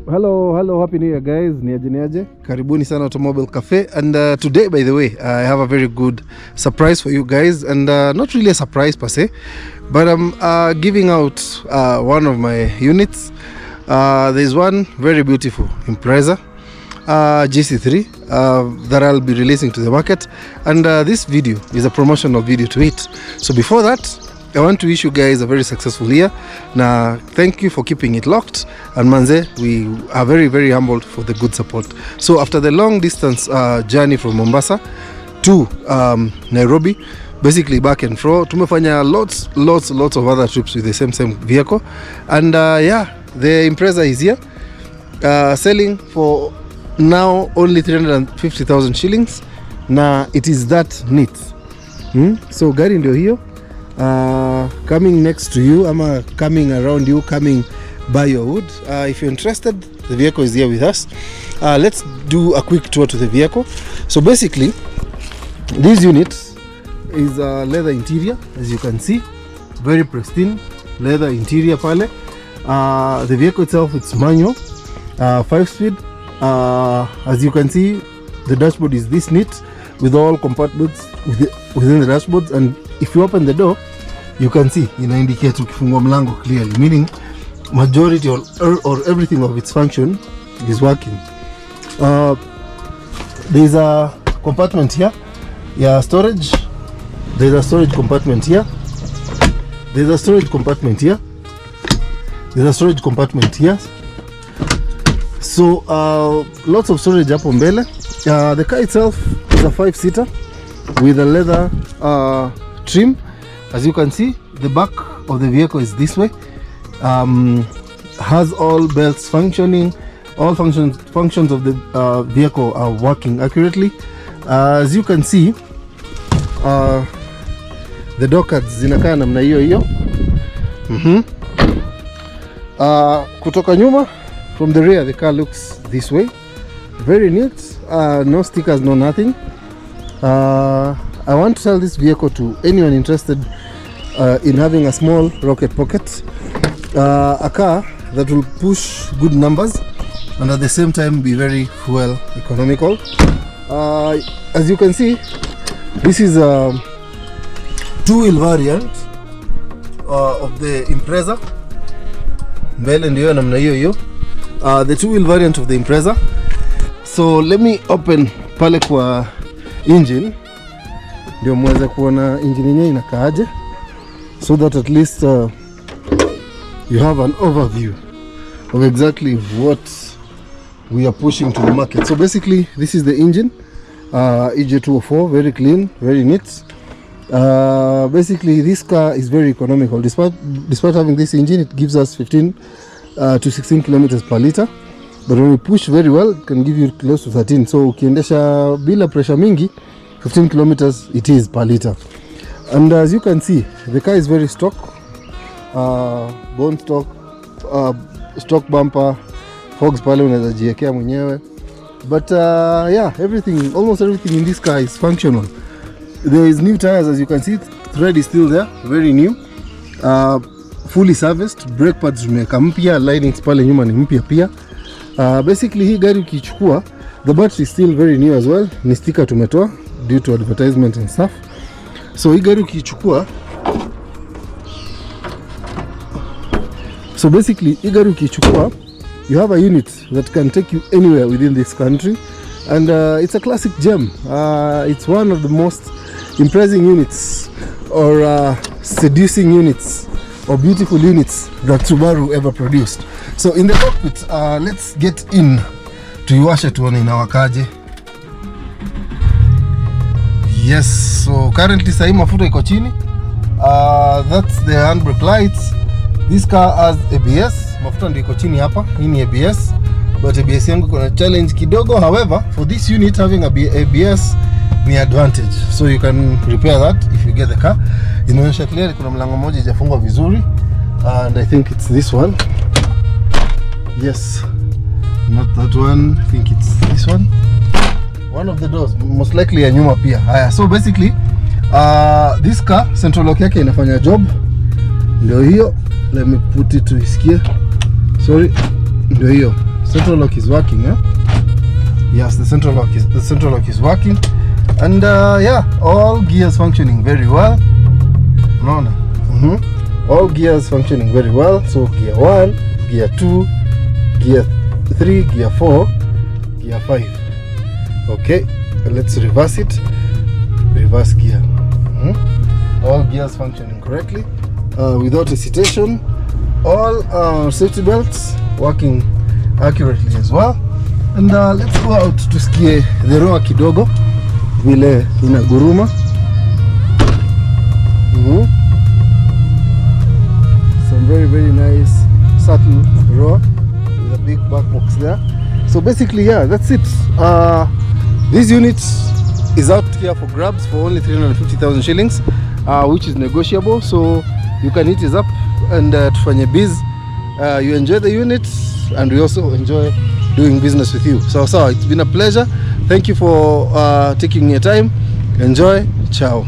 Hello, happy new year guys. Niaje. Karibuni sana Automobile Cafe, and today, by the way, I have a very good surprise for you guys, and not really a surprise per se, but I'm giving out one of my units. There's one very beautiful Impreza GC3 that I'll be releasing to the market, and this video is a promotional video to it. So before that, I want to wish you guys a very successful year. Now, thank you for keeping it locked, and manze, we are very, very humbled for the good support. So after the long distance journey from Mombasa to Nairobi, basically back and forth, tumefanya lots of other trips with the same vehicle, and yeah, the Impreza is here, selling for now only 350,000 shillings. Now it is that neat. So gari ndio hiyo. Coming next to you, coming around you, coming by your hood. If you're interested, the vehicle is here with us. Let's do a quick tour to the vehicle. So basically, this unit is a leather interior, as you can see, very pristine leather interior pale. The vehicle itself, it's manual, 5-speed. As you can see, the dashboard is this neat with all compartments within the dashboards, and if you open the door, you can see ina indicate ukifungua mlango clearly, meaning majority or everything of its function is working. There's a compartment here, storage. There's a storage compartment here. There's a storage compartment here. There's a storage compartment here. So lots of storage hapo mbele. The car itself is a 5-seater with a leather trim. As you can see, the back of the vehicle is this way. Has all belts functioning. All functions of the vehicle are working accurately. As you can see, the door cards zinakaa namna hiyo. Kutoka nyuma, from the rear, the car looks this way. Very neat. No stickers, no nothing. I want to sell this vehicle to anyone interested in having a small rocket pocket, a car that will push good numbers and at the same time be very fuel economical. As you can see, this is a two-wheel variant of the Impreza. Mbele ndio namna hiyo. The two-wheel variant of the Impreza. So let me open pale kwa engine, ndio muweze kuona engine yenyewe inakaaje, so that at least you have an overview of exactly what we are pushing to the market. So basically, this is the engine, EJ204, very clean, very neat. Basically, this car is very economical. Despite having this engine, it gives us 15 to 16 kilometers per liter. But when we push very well, it can give you close to 13. So ukiendesha bila pressure mingi, 15 kilometers it is per liter. And as you can see, the car is very stock, bone stock, stock bumper, fogs pale unaweza jiwekea mwenyewe. But yeah, almost everything in this car is functional. There is new tires, as you can see, thread is still there, very new, fully serviced, brake pads zimeweka mpya, linings pale nyuma ni mpya pia. Basically hii gari ukichukua, the battery is still very new as well. Ni sticker tumetoa due to advertisement and stuff. So hii gari ukichukua, you have a unit that can take you anywhere within this country, and it's a classic gem. It's one of the most impressing units or seducing units or beautiful units that Subaru ever produced. So in the cockpit, let's get in tuiwashe tuone inawakaje. Yes, so currently sahi mafuta iko chini. That's the handbrake lights. This car has ABS. Mafuta ndio iko chini hapa. Hii ni ABS, but ABS yangu kuna challenge kidogo. However, for this unit, having a ABS ni advantage, so you can repair that if you get the car. Inaonyesha clearly kuna mlango moja hajafungwa vizuri, and I think it's this one. Yes, not that one, I think it's this one. One of the doors, most likely ya nyuma pia. Haya, so basically this car central lock yake inafanya job. Ndio hiyo, let me put it to isikie. Sorry, ndio hiyo. Central lock is working, eh? Yes, the central lock is working, and yeah, all gears functioning very well. No. All gears functioning very well. So gear 1, gear 2, gear 3, gear 4, gear 5. Okay, let's reverse it. Reverse gear. All gears functioning correctly, without hesitation. All safety belts working accurately as well. And let's go out to skie the roa kidogo vile inaguruma. Some very nice subtle roar with a big back box there. So basically, yeah, that's it. This unit is out here for grabs for only 350,000 shillings, which is negotiable. So you can hit us up and tufanye biz. You enjoy the unit, and we also enjoy doing business with you. So it's been a pleasure. Thank you for taking your time. Enjoy. Ciao.